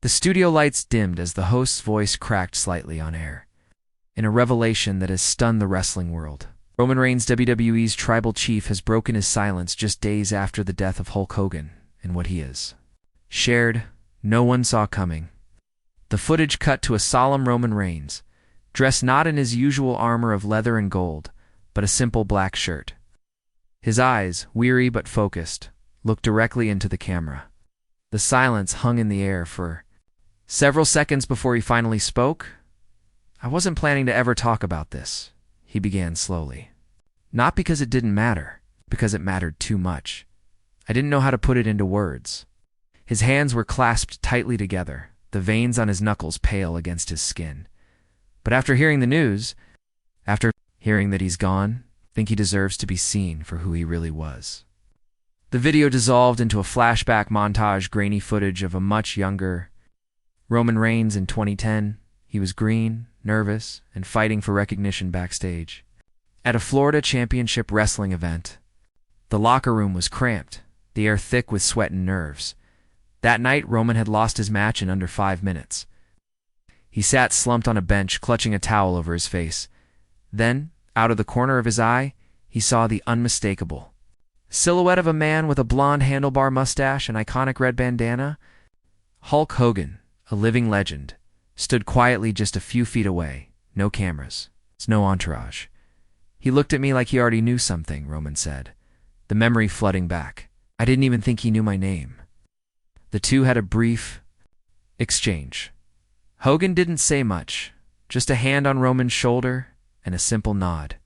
The studio lights dimmed as the host's voice cracked slightly on air, in a revelation that has stunned the wrestling world. Roman Reigns, WWE's tribal chief, has broken his silence just days after the death of Hulk Hogan and what he is shared, no one saw coming. The footage cut to a solemn Roman Reigns, dressed not in his usual armor of leather and gold, but a simple black shirt. His eyes, weary but focused, looked directly into the camera. The silence hung in the air for several seconds before he finally spoke. "I wasn't planning to ever talk about this," he began slowly. "Not because it didn't matter, because it mattered too much. I didn't know how to put it into words." His hands were clasped tightly together, the veins on his knuckles pale against his skin. But after hearing the news, after hearing that he's gone, I think he deserves to be seen for who he really was. The video dissolved into a flashback montage, grainy footage of a much younger Roman Reigns in 2010. He was green, nervous, and fighting for recognition backstage. At a Florida Championship wrestling event, the locker room was cramped, the air thick with sweat and nerves. That night, Roman had lost his match in under 5 minutes. He sat slumped on a bench, clutching a towel over his face. Then, out of the corner of his eye, he saw the unmistakable silhouette of a man with a blonde handlebar mustache and iconic red bandana. Hulk Hogan, a living legend, stood quietly just a few feet away. No cameras, no entourage. "He looked at me like he already knew something," Roman said, the memory flooding back. "I didn't even think he knew my name." The two had a brief exchange. Hogan didn't say much, just a hand on Roman's shoulder and a simple nod.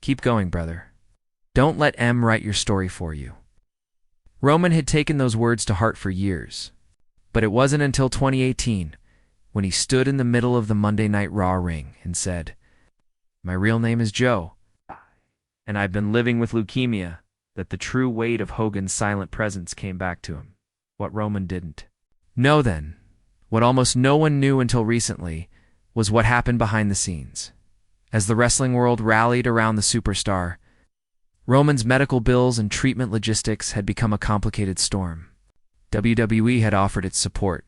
"Keep going, brother. Don't let M write your story for you." Roman had taken those words to heart for years, but it wasn't until 2018 when he stood in the middle of the Monday Night Raw ring and said, "My real name is Joe, and I've been living with leukemia," that the true weight of Hogan's silent presence came back to him. What Roman didn't know then, what almost no one knew until recently, was what happened behind the scenes. As the wrestling world rallied around the superstar, Roman's medical bills and treatment logistics had become a complicated storm. WWE had offered its support.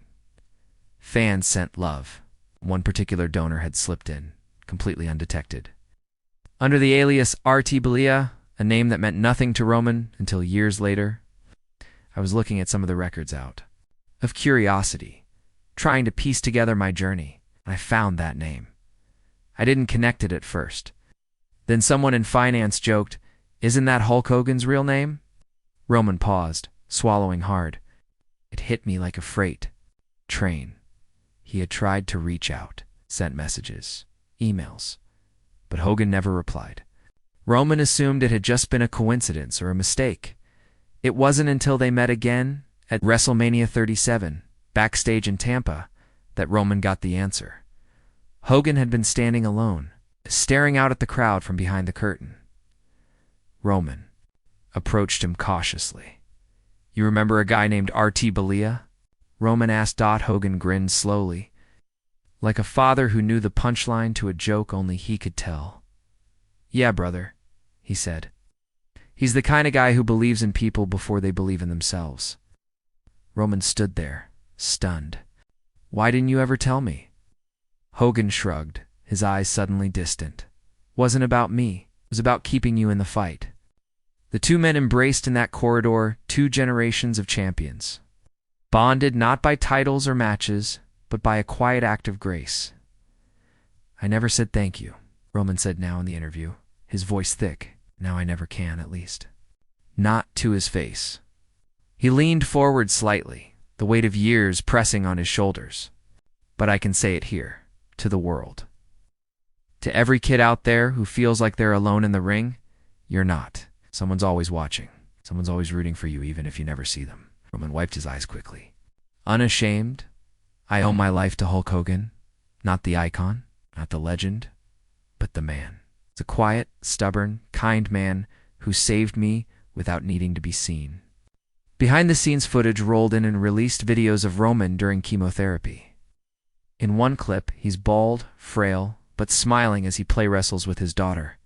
Fans sent love. One particular donor had slipped in, completely undetected. Under the alias RT Belia, a name that meant nothing to Roman until years later, I was looking at some of the records out of curiosity, trying to piece together my journey, and I found that name. I didn't connect it at first. Then someone in finance joked, "Isn't that Hulk Hogan's real name?" Roman paused, swallowing hard. It hit me like a freight train. He had tried to reach out, sent messages, emails, but Hogan never replied. Roman assumed it had just been a coincidence or a mistake. It wasn't until they met again at WrestleMania 37, backstage in Tampa, that Roman got the answer. Hogan had been standing alone, staring out at the crowd from behind the curtain. Roman approached him cautiously. "You remember a guy named RT Belia?" Roman asked. Hogan grinned slowly, like a father who knew the punchline to a joke only he could tell. "Yeah, brother," he said. "He's the kind of guy who believes in people before they believe in themselves." Roman stood there, stunned. "Why didn't you ever tell me?" Hogan shrugged, his eyes suddenly distant. "Wasn't about me. It was about keeping you in the fight." The two men embraced in that corridor, 2 generations of champions, bonded not by titles or matches, but by a quiet act of grace. "I never said thank you," Roman said now in the interview, his voice thick. "Now I never can, at least." Not to his face. He leaned forward slightly, the weight of years pressing on his shoulders. "But I can say it here, to the world. To every kid out there who feels like they're alone in the ring, you're not. Someone's always watching. Someone's always rooting for you, even if you never see them." Roman wiped his eyes quickly. "Unashamed, I owe my life to Hulk Hogan. Not the icon, not the legend, but the man. It's a quiet, stubborn, kind man who saved me without needing to be seen." Behind-the-scenes footage rolled in and released videos of Roman during chemotherapy. In one clip, he's bald, frail, but smiling as he play wrestles with his daughter.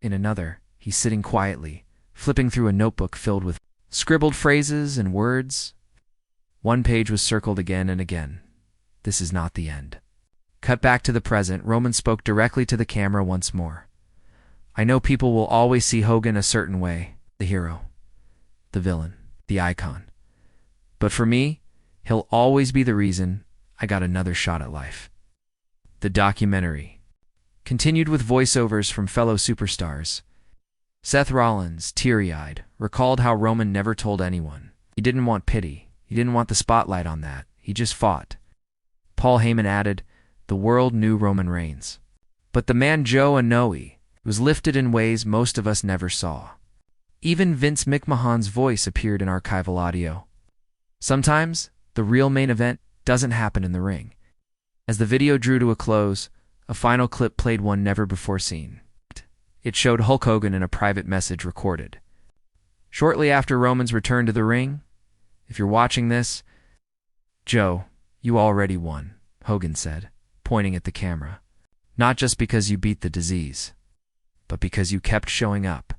In another, he's sitting quietly, flipping through a notebook filled with scribbled phrases and words. One page was circled again and again. This is not the end. Cut back to the present, Roman spoke directly to the camera once more. I know people will always see Hogan a certain way, the hero, the villain, the icon. But for me, he'll always be the reason I got another shot at life. The documentary continued with voiceovers from fellow superstars. Seth Rollins, teary-eyed, recalled how Roman never told anyone. He didn't want pity. He didn't want the spotlight on that. He just fought. Paul Heyman added, the world knew Roman Reigns. But the man Joe Anoa'i was lifted in ways most of us never saw. Even Vince McMahon's voice appeared in archival audio. Sometimes, the real main event doesn't happen in the ring. As the video drew to a close, a final clip played one never before seen. It showed Hulk Hogan in a private message recorded. Shortly after Roman's return to the ring, if you're watching this, Joe, you already won, Hogan said, pointing at the camera. Not just because you beat the disease, but because you kept showing up.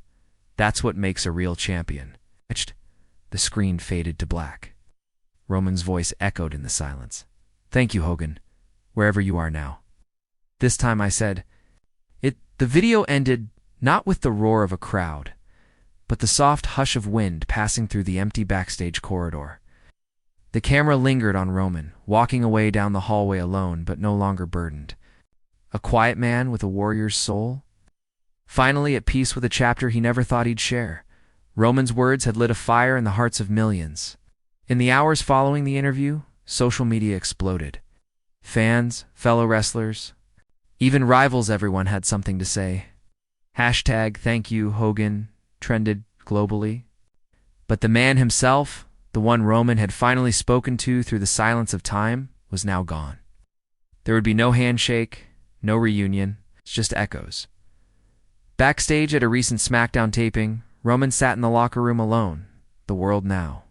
That's what makes a real champion. The screen faded to black. Roman's voice echoed in the silence. Thank you, Hogan, wherever you are now. This time I said, The video ended not with the roar of a crowd, but the soft hush of wind passing through the empty backstage corridor. The camera lingered on Roman, walking away down the hallway alone but no longer burdened. A quiet man with a warrior's soul? Finally at peace with a chapter he never thought he'd share. Roman's words had lit a fire in the hearts of millions. In the hours following the interview, social media exploded. Fans, fellow wrestlers, even rivals, everyone had something to say. #ThankYou Hogan trended globally. But the man himself, the one Roman had finally spoken to through the silence of time, was now gone. There would be no handshake, no reunion, just echoes. Backstage at a recent SmackDown taping, Roman sat in the locker room alone, the world now.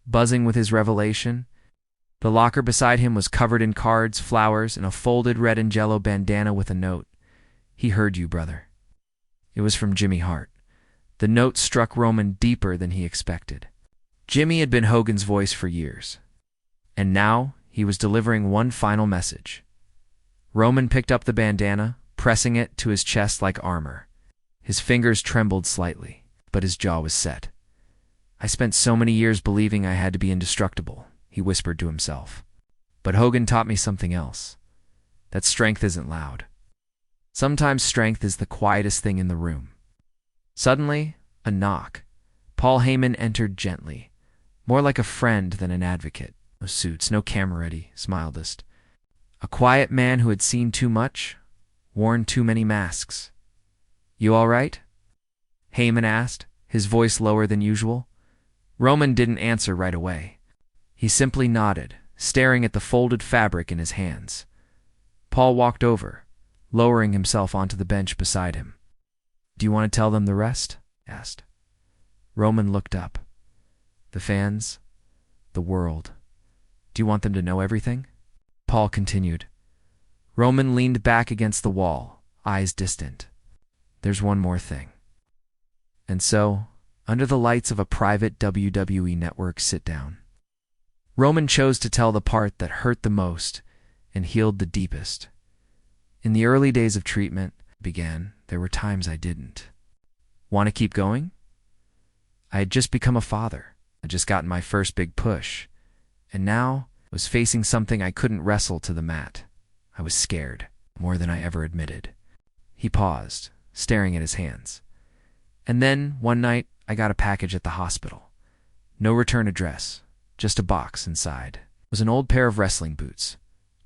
Buzzing with his revelation, the locker beside him was covered in cards, flowers, and a folded red and yellow bandana with a note. He heard you, brother. It was from Jimmy Hart. The note struck Roman deeper than he expected. Jimmy had been Hogan's voice for years, and now he was delivering one final message. Roman picked up the bandana, pressing it to his chest like armor. His fingers trembled slightly, but his jaw was set. I spent so many years believing I had to be indestructible, he whispered to himself. But Hogan taught me something else. That strength isn't loud. Sometimes strength is the quietest thing in the room. Suddenly, a knock. Paul Heyman entered gently, more like a friend than an advocate. No suits, no camera ready, smiled. A quiet man who had seen too much, worn too many masks. You all right? Heyman asked, his voice lower than usual. Roman didn't answer right away. He simply nodded, staring at the folded fabric in his hands. Paul walked over, lowering himself onto the bench beside him. Do you want to tell them the rest? Asked. Roman looked up. The fans, the world. Do you want them to know everything? Paul continued. Roman leaned back against the wall, eyes distant. There's one more thing. And so, under the lights of a private WWE Network sit-down, Roman chose to tell the part that hurt the most and healed the deepest. In the early days of treatment, there were times I didn't. Want to keep going? I had just become a father. I'd just gotten my first big push. And now was facing something I couldn't wrestle to the mat. I was scared, more than I ever admitted. He paused, staring at his hands. And then, one night, I got a package at the hospital. No return address, just a box inside. It was an old pair of wrestling boots.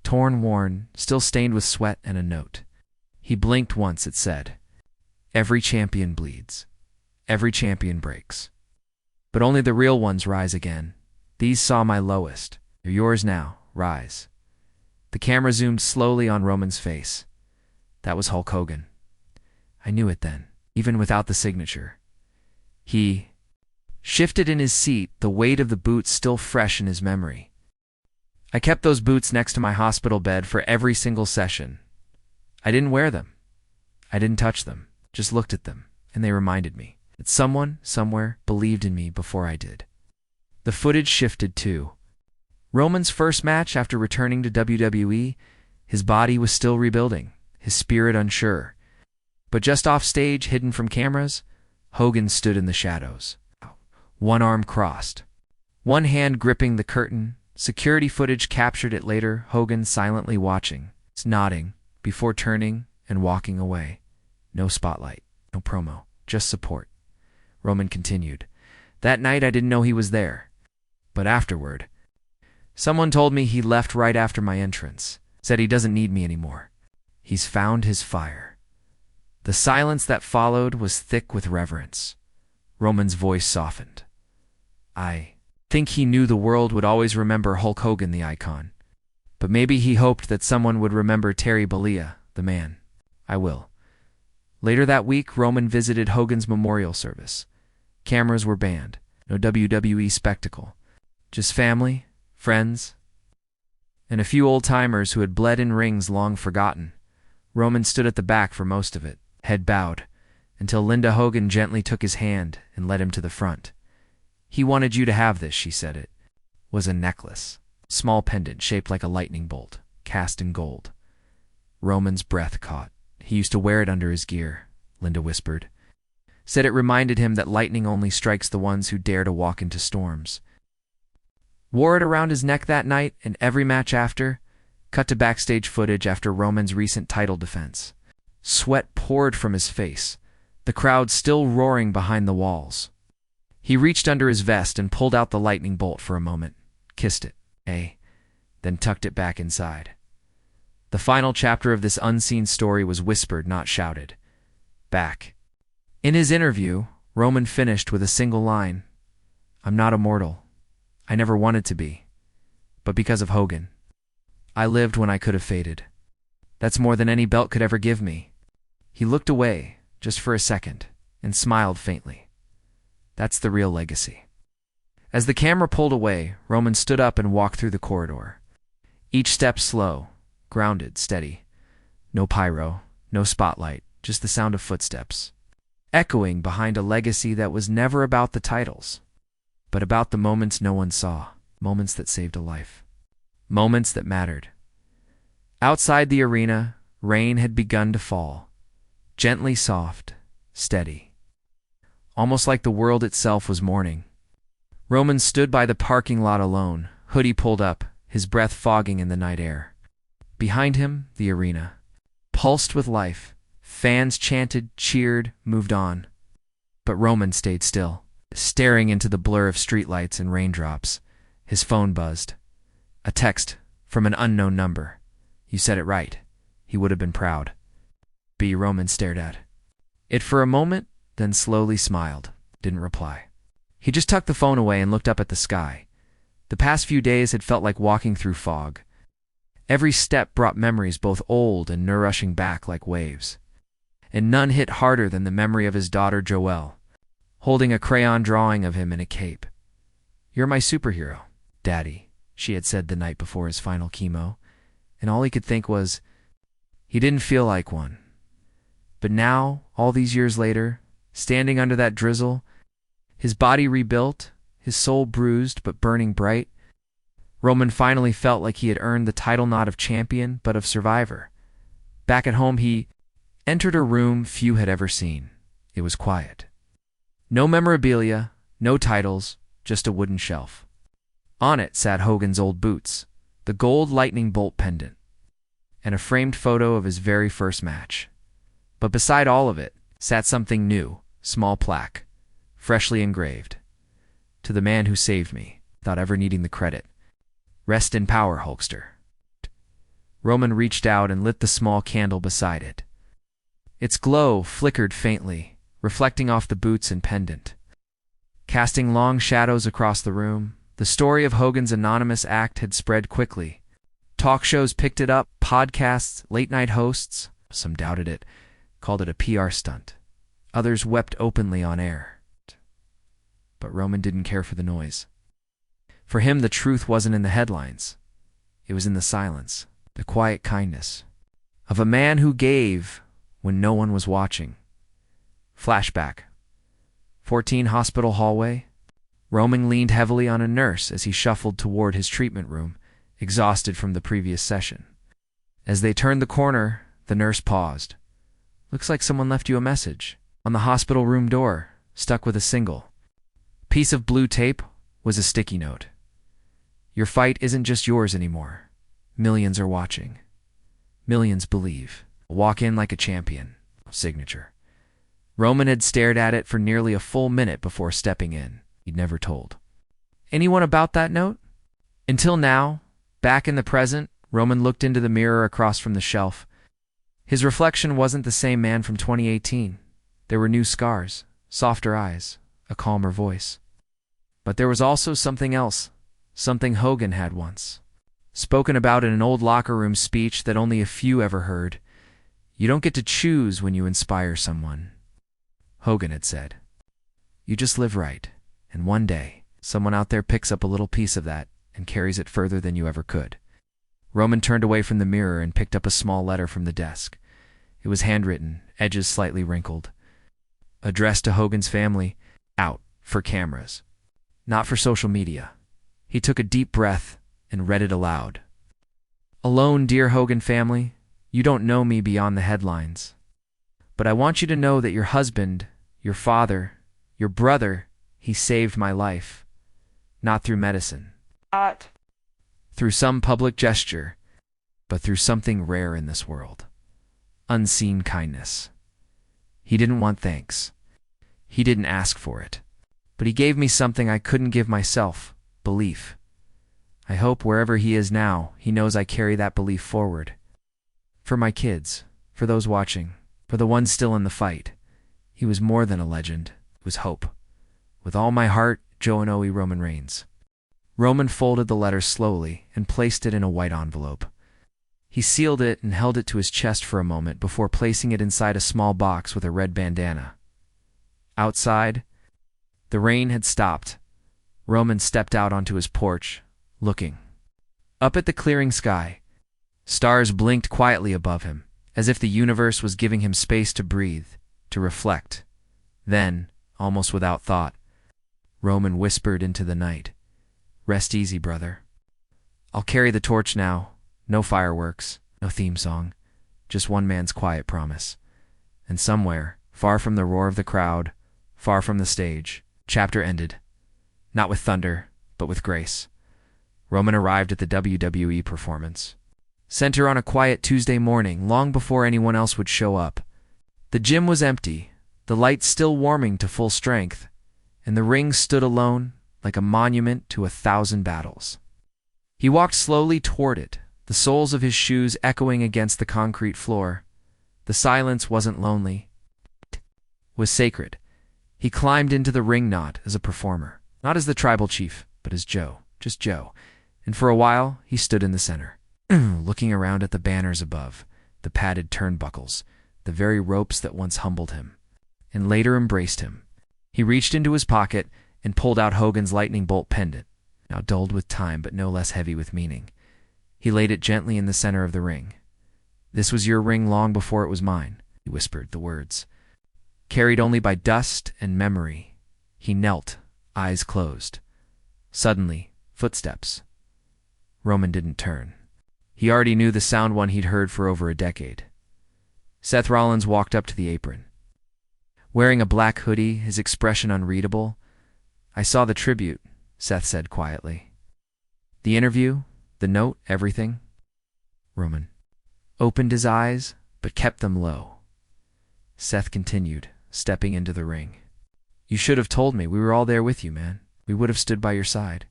Torn, worn, still stained with sweat, and a note. He blinked once. It said, "Every champion bleeds. Every champion breaks. But only the real ones rise again. These saw my lowest. They're yours now. Rise." The camera zoomed slowly on Roman's face. That was Hulk Hogan. I knew it then, even without the signature. He shifted in his seat, the weight of the boots still fresh in his memory. I kept those boots next to my hospital bed for every single session. I didn't wear them. I didn't touch them, just looked at them, and they reminded me that someone, somewhere, believed in me before I did. The footage shifted too. Roman's first match after returning to WWE, his body was still rebuilding, his spirit unsure. But just off stage, hidden from cameras, Hogan stood in the shadows, one arm crossed, one hand gripping the curtain. Security footage captured it later, Hogan silently watching, nodding, before turning and walking away. No spotlight, no promo, just support. Roman continued, "That night I didn't know he was there. But afterward, someone told me he left right after my entrance, said he doesn't need me anymore. He's found his fire." The silence that followed was thick with reverence. Roman's voice softened. "I think he knew the world would always remember Hulk Hogan, the icon. But maybe he hoped that someone would remember Terry Bollea, the man. I will." Later that week, Roman visited Hogan's memorial service. Cameras were banned. No WWE spectacle. Just family, friends, and a few old-timers who had bled in rings long forgotten. Roman stood at the back for most of it, head bowed, until Linda Hogan gently took his hand and led him to the front. "He wanted you to have this," she said. It was a necklace, small pendant shaped like a lightning bolt, cast in gold. Roman's breath caught. "He used to wear it under his gear," Linda whispered. Said it reminded him that lightning only strikes the ones who dare to walk into storms. Wore it around his neck that night and every match after. Cut to backstage footage after Roman's recent title defense. Sweat poured from his face, the crowd still roaring behind the walls. He reached under his vest and pulled out the lightning bolt for a moment, kissed it, then tucked it back inside. The final chapter of this unseen story was whispered, not shouted. Back. In his interview, Roman finished with a single line. "I'm not immortal. I never wanted to be. But because of Hogan, I lived when I could have faded. That's more than any belt could ever give me." He looked away, just for a second, and smiled faintly. That's the real legacy. As the camera pulled away, Roman stood up and walked through the corridor. Each step slow, grounded, steady. No pyro, no spotlight, just the sound of footsteps, echoing behind a legacy that was never about the titles, but about the moments no one saw, moments that saved a life, moments that mattered. Outside the arena, rain had begun to fall, gently soft, steady, almost like the world itself was mourning. Roman stood by the parking lot alone, hoodie pulled up, his breath fogging in the night air. Behind him, the arena, pulsed with life. Fans chanted, cheered, moved on. But Roman stayed still, staring into the blur of streetlights and raindrops. His phone buzzed. A text from an unknown number. "You said it right." He would have been proud. Roman stared at it for a moment, then slowly smiled, didn't reply. He just tucked the phone away and looked up at the sky. The past few days had felt like walking through fog. Every step brought memories both old and nourishing back like waves. And none hit harder than the memory of his daughter Joelle, holding a crayon drawing of him in a cape. "You're my superhero, Daddy," she had said the night before his final chemo, and all he could think was, he didn't feel like one. But now, all these years later, standing under that drizzle, his body rebuilt, his soul bruised but burning bright, Roman finally felt like he had earned the title not of champion but of survivor. Back at home, he entered a room few had ever seen. It was quiet. No memorabilia, no titles, just a wooden shelf. On it sat Hogan's old boots, the gold lightning bolt pendant, and a framed photo of his very first match. But beside all of it sat something new, small plaque, freshly engraved. "To the man who saved me, without ever needing the credit. Rest in power, Hulkster." Roman reached out and lit the small candle beside it. Its glow flickered faintly, reflecting off the boots and pendant. Casting long shadows across the room, the story of Hogan's anonymous act had spread quickly. Talk shows picked it up, podcasts, late-night hosts, some doubted it, called it a PR stunt. Others wept openly on air. But Roman didn't care for the noise. For him, the truth wasn't in the headlines. It was in the silence, the quiet kindness of a man who gave when no one was watching. Flashback. 14 Hospital Hallway. Roman leaned heavily on a nurse as he shuffled toward his treatment room, exhausted from the previous session. As they turned the corner, the nurse paused. "Looks like someone left you a message." On the hospital room door, stuck with a single piece of blue tape, was a sticky note. "Your fight isn't just yours anymore. Millions are watching. Millions believe. Walk in like a champion." Signature. Roman had stared at it for nearly a full minute before stepping in. He'd never told anyone about that note. Until now, back in the present, Roman looked into the mirror across from the shelf. His reflection wasn't the same man from 2018. There were new scars, softer eyes, a calmer voice. But there was also something else, something Hogan had once spoken about in an old locker room speech that only a few ever heard. "You don't get to choose when you inspire someone," Hogan had said. "You just live right, and one day, someone out there picks up a little piece of that and carries it further than you ever could." Roman turned away from the mirror and picked up a small letter from the desk. It was handwritten, edges slightly wrinkled. Addressed to Hogan's family, out for cameras, not for social media. He took a deep breath and read it aloud. "Alone, dear Hogan family, you don't know me beyond the headlines. But I want you to know that your husband, your father, your brother, he saved my life. Not through medicine, through some public gesture, but through something rare in this world. Unseen kindness. He didn't want thanks. He didn't ask for it. But he gave me something I couldn't give myself, belief. I hope wherever he is now, he knows I carry that belief forward. For my kids, for those watching, for the ones still in the fight. He was more than a legend. It was hope. With all my heart, Joe and Oe Roman Reigns." Roman folded the letter slowly and placed it in a white envelope. He sealed it and held it to his chest for a moment before placing it inside a small box with a red bandana. Outside, the rain had stopped. Roman stepped out onto his porch, looking up at the clearing sky. Stars blinked quietly above him, as if the universe was giving him space to breathe, to reflect. Then, almost without thought, Roman whispered into the night, "Rest easy, brother. I'll carry the torch now. No fireworks, no theme song, just one man's quiet promise." And somewhere, far from the roar of the crowd, far from the stage, chapter ended. Not with thunder, but with grace. Roman arrived at the WWE performance center on a quiet Tuesday morning, long before anyone else would show up. The gym was empty, the lights still warming to full strength, and the ring stood alone, like a monument to 1,000 battles. He walked slowly toward it, the soles of his shoes echoing against the concrete floor. The silence wasn't lonely. It was sacred. He climbed into the ring not as a performer, not as the tribal chief, but as Joe, just Joe. And for a while, he stood in the center, looking around at the banners above, the padded turnbuckles, the very ropes that once humbled him, and later embraced him. He reached into his pocket and pulled out Hogan's lightning bolt pendant, now dulled with time but no less heavy with meaning. He laid it gently in the center of the ring. "This was your ring long before it was mine," he whispered the words. Carried only by dust and memory, he knelt, eyes closed. Suddenly, footsteps. Roman didn't turn. He already knew the sound one he'd heard for over a decade. Seth Rollins walked up to the apron. Wearing a black hoodie, his expression unreadable. "I saw the tribute," Seth said quietly. "The interview, the note, everything?" Roman opened his eyes, but kept them low. Seth continued, stepping into the ring. "You should have told me. We were all there with you, man. We would have stood by your side."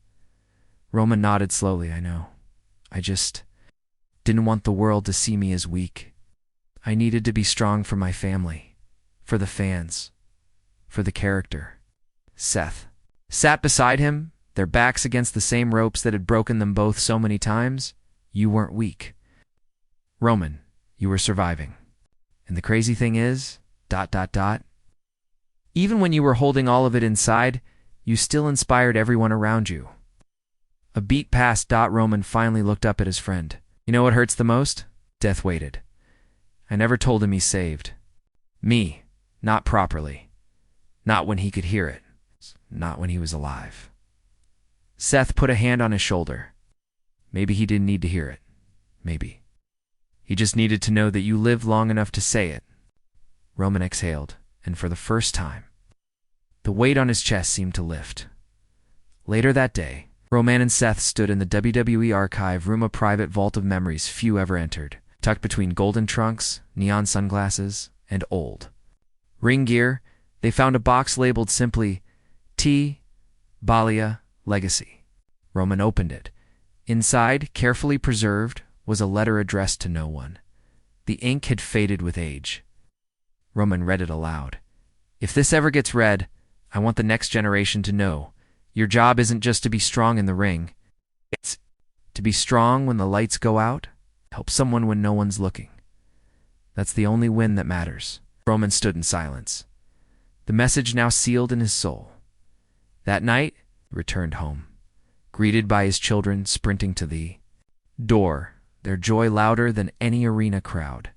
Roman nodded slowly. "I know. I just didn't want the world to see me as weak. I needed to be strong for my family, for the fans, for the character." Seth sat beside him, their backs against the same ropes that had broken them both so many times. "You weren't weak, Roman. You were surviving. And the crazy thing is, ... even when you were holding all of it inside, you still inspired everyone around you." A beat past. Roman finally looked up at his friend. "You know what hurts the most?" Death waited. "I never told him he saved me, not properly. Not when he could hear it. Not when he was alive." Seth put a hand on his shoulder. Maybe he didn't need to hear it. Maybe. He just needed to know that you lived long enough to say it. Roman exhaled, and for the first time, the weight on his chest seemed to lift. Later that day, Roman and Seth stood in the WWE archive room, a private vault of memories few ever entered, tucked between golden trunks, neon sunglasses, and old ring gear. They found a box labeled simply T. Balia Legacy. Roman opened it. Inside, carefully preserved, was a letter addressed to no one. The ink had faded with age. Roman read it aloud. If this ever gets read, I want the next generation to know your job isn't just to be strong in the ring. It's to be strong when the lights go out, help someone when no one's looking. That's the only win that matters. Roman stood in silence, the message now sealed in his soul. That night, he returned home, greeted by his children sprinting to the door, their joy louder than any arena crowd.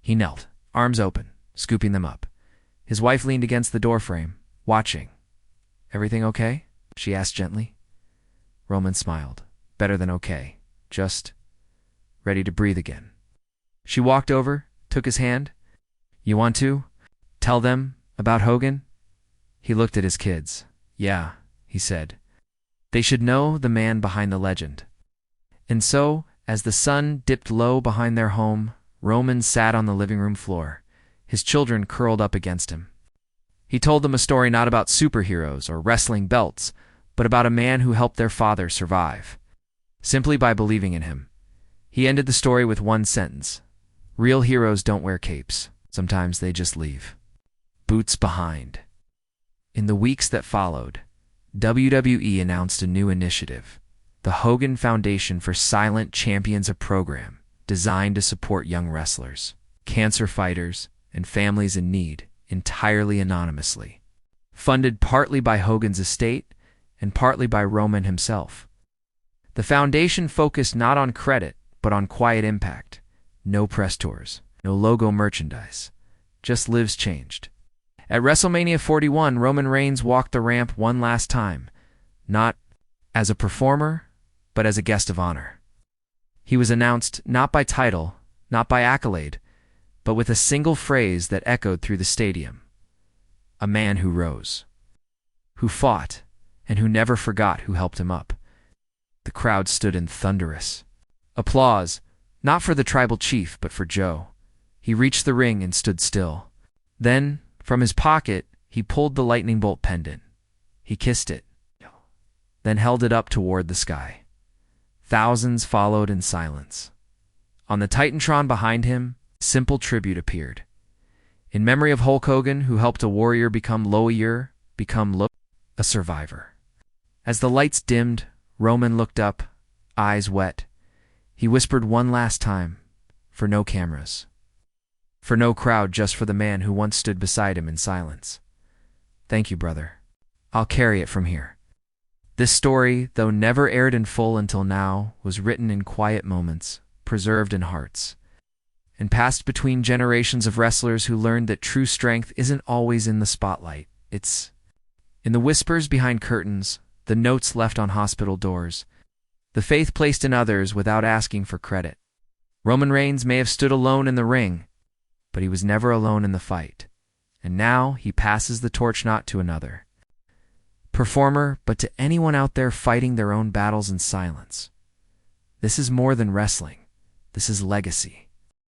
He knelt, arms open, scooping them up. His wife leaned against the doorframe, watching. "Everything okay?" she asked gently. Roman smiled. "Better than okay. Just ready to breathe again." She walked over, took his hand. "You want to tell them about Hogan?" He looked at his kids. "Yeah," he said. "They should know the man behind the legend." And so, as the sun dipped low behind their home, Roman sat on the living room floor, his children curled up against him. He told them a story not about superheroes or wrestling belts, but about a man who helped their father survive, simply by believing in him. He ended the story with one sentence: "Real heroes don't wear capes. Sometimes they just leave boots behind." In the weeks that followed, WWE announced a new initiative, the Hogan Foundation for Silent Champions, a program designed to support young wrestlers, cancer fighters, and families in need entirely anonymously. Funded partly by Hogan's estate and partly by Roman himself. The foundation focused not on credit, but on quiet impact. No press tours, no logo merchandise, just lives changed. At WrestleMania 41, Roman Reigns walked the ramp one last time, not as a performer, but as a guest of honor. He was announced not by title, not by accolade, but with a single phrase that echoed through the stadium. A man who rose, who fought, and who never forgot who helped him up. The crowd stood in thunderous applause, not for the tribal chief, but for Joe. He reached the ring and stood still. Then, from his pocket, he pulled the lightning bolt pendant. He kissed it, then held it up toward the sky. Thousands followed in silence. On the Titantron behind him, simple tribute appeared. In memory of Hulk Hogan, who helped a warrior become a survivor. As the lights dimmed, Roman looked up, eyes wet. He whispered one last time, for no cameras, for no crowd, just for the man who once stood beside him in silence. "Thank you, brother. I'll carry it from here." This story, though never aired in full until now, was written in quiet moments, preserved in hearts, and passed between generations of wrestlers who learned that true strength isn't always in the spotlight. It's in the whispers behind curtains, the notes left on hospital doors, the faith placed in others without asking for credit. Roman Reigns may have stood alone in the ring, but he was never alone in the fight. And now he passes the torch not to another performer, but to anyone out there fighting their own battles in silence. This is more than wrestling. This is legacy.